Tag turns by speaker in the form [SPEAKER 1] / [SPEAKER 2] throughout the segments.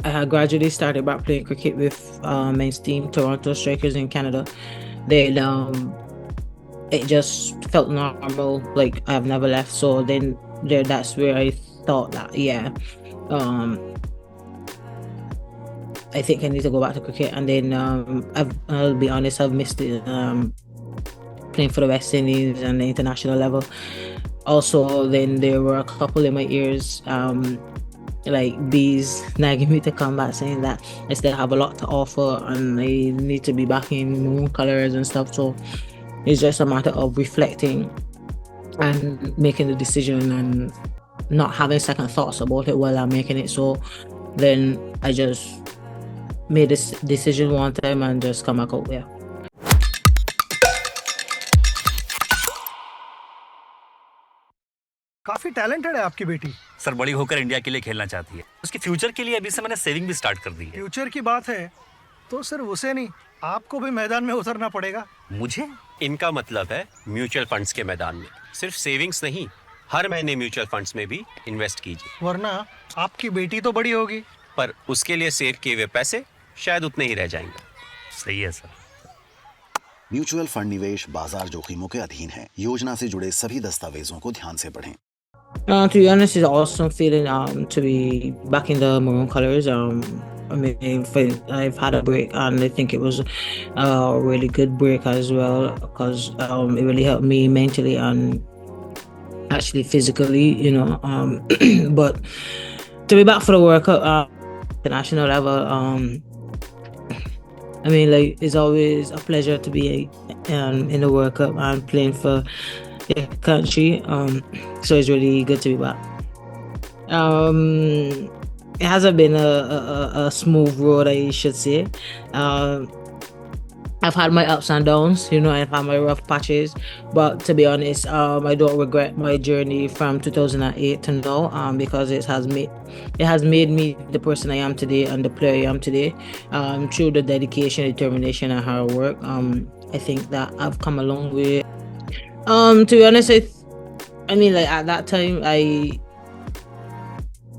[SPEAKER 1] I had gradually started back playing cricket with men's team, Toronto Strikers in Canada. Then it just felt normal, like I've never left. So then that's where I thought that um, I think I need to go back to cricket. And then I'll be honest, I've missed it, playing for the West Indies and the international level. Also, then there were a couple in my ears, like bees nagging me to come back, saying that I still have a lot to offer and I need to be back in moon colors and stuff. So it's just a matter of reflecting and making the decision and not having second thoughts about it while I'm making it. So then I just made this decision one time and just come back out. Yeah.
[SPEAKER 2] काफी talented है आपकी बेटी।
[SPEAKER 3] Sir बड़ी होकर India के लिए खेलना चाहती है। उसके फ्यूचर के लिए अभी से मैंने सेविंग भी स्टार्ट कर दी है।
[SPEAKER 2] फ्यूचर की बात है तो सिर्फ उसे नहीं, आपको भी मैदान में उतरना पड़ेगा।
[SPEAKER 3] मुझे?
[SPEAKER 4] इनका मतलब है म्यूचुअल फंड्स के मैदान में। सिर्फ सेविंग्स नहीं, हर महीने म्यूचुअल फंड्स में भी इन्वेस्ट कीजिए।
[SPEAKER 2] वरना आपकी बेटी तो बड़ी होगी,
[SPEAKER 4] पर उसके लिए सेव किए हुए पैसे शायद उतने ही रह जाएंगे।
[SPEAKER 3] सही है सर।
[SPEAKER 5] म्यूचुअल फंड निवेश बाजार जोखिमों के अधीन है। योजना से जुड़े सभी दस्तावेजों को ध्यान से पढ़ें।
[SPEAKER 1] To be honest, it's an awesome feeling to be back in the maroon colors. I mean, I've had a break, and I think it was a really good break as well, because it really helped me mentally and actually physically, you know. But to be back for the World Cup, international level, I mean, like, it's always a pleasure to be in the World Cup and playing for the country. So it's really good to be back. It hasn't been a smooth road, I should say. I've had my ups and downs, you know, I've had my rough patches, but to be honest, I don't regret my journey from 2008 to now, because it has made me the person I am today and the player I am today, through the dedication, determination, and hard work. I think that I've come a long way. To be honest, I mean, like, at that time,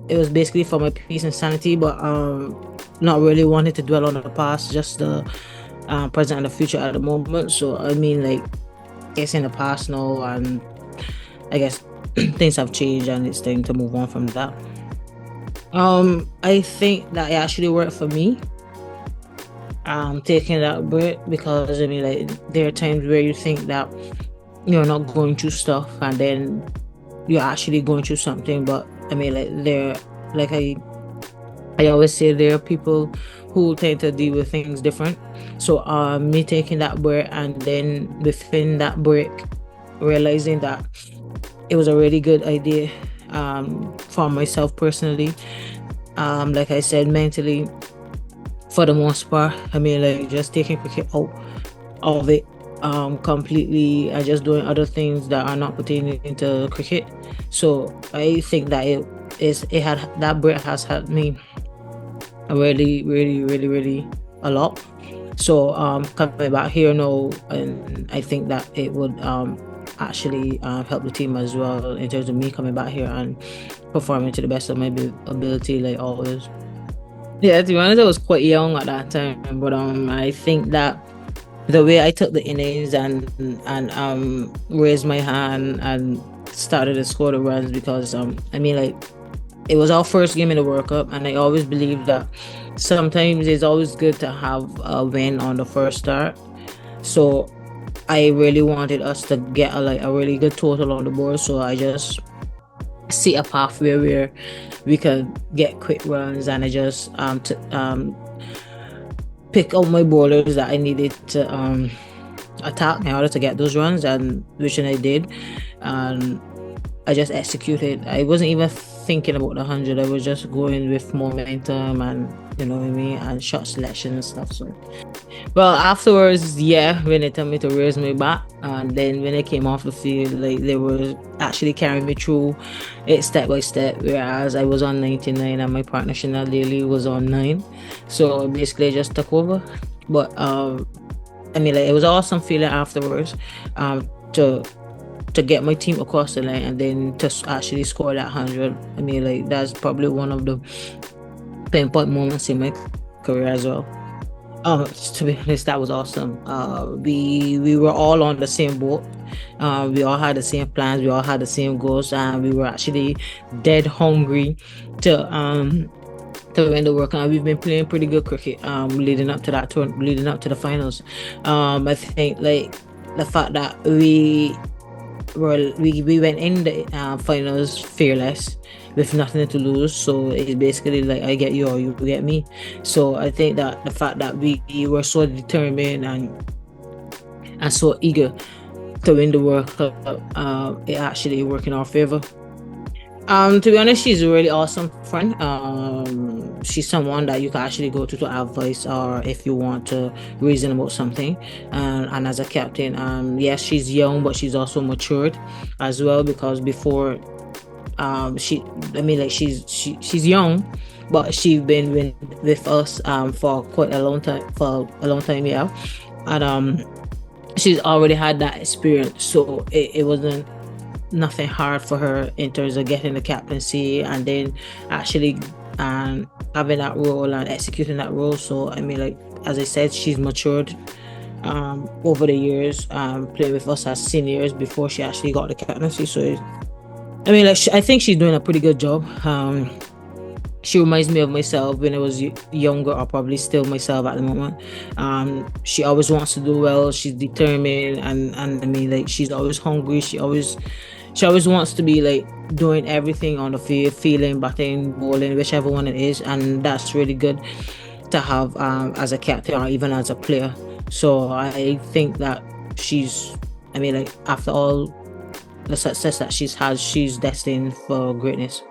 [SPEAKER 1] it was basically for my peace and sanity, but not really wanting to dwell on the past, just the present and the future at the moment. So I mean, like, it's in the past now, and I guess things have changed and it's time to move on from that. I think that it actually worked for me, taking that break, because I mean, like, there are times where you think that you're not going through stuff and then you're actually going through something. But I mean, like, I always say, there are people who tend to deal with things different. So me taking that break, and then within that break realizing that it was a really good idea for myself personally, like I said, mentally, for the most part. I mean, like, just taking cricket out of it completely and just doing other things that are not pertaining to cricket. So I think that that break has helped me really a lot. So coming back here now, and I think that it would actually help the team as well, in terms of me coming back here and performing to the best of my ability, like always. Yeah, to be honest, I was quite young at that time, but I think that the way I took the innings and raised my hand and started to score the runs, because I mean, like, it was our first game in the World Cup, and I always believe that sometimes it's always good to have a win on the first start. So I really wanted us to get a really good total on the board, so I just see a path where we could get quick runs, and I just pick out my bowlers that I needed to attack in order to get those runs, and which I did, and I just executed. I wasn't even thinking about the 100. I was just going with momentum and, you know what I mean, and shot selection and stuff. So, well, afterwards, yeah, when they told me to raise my bat, and then when I came off the field, like, they were actually carrying me through it step by step, whereas I was on 99 and my partner Chanel Daly was on 9. So basically I just took over. But I mean, like, it was an awesome feeling afterwards, to get my team across the line and then to actually score that 100. I mean, like, that's probably one of the playing point moments in my career as well. To be honest, that was awesome. We were all on the same boat. We all had the same plans. We all had the same goals, and we were actually dead hungry to win the World Cup. We've been playing pretty good cricket leading up to that tour, leading up to the finals. I think like the fact that we went in the finals fearless with nothing to lose, so it's basically like I get you or you get me. So I think that the fact that we were so determined and so eager to win the World Cup, it actually worked in our favor. To be honest, she's a really awesome friend. She's someone that you can actually go to advice or if you want to reason about something. And as a captain, yes, she's young, but she's also matured as well, because before, she's young, but she's been with us for quite a long time, yeah. And she's already had that experience, so it wasn't nothing hard for her in terms of getting the captaincy and then actually having that role and executing that role. So I mean, like as I said, she's matured over the years, playing with us as seniors before she actually got the captaincy. So I mean, like I think she's doing a pretty good job. She reminds me of myself when I was younger, or probably still myself at the moment. She always wants to do well. She's determined, and I mean, like she's always hungry. She always wants to be like doing everything on the field, fielding, batting, bowling, whichever one it is, and that's really good to have as a captain or even as a player. So I think that I mean, like after all the success that she's had, she's destined for greatness.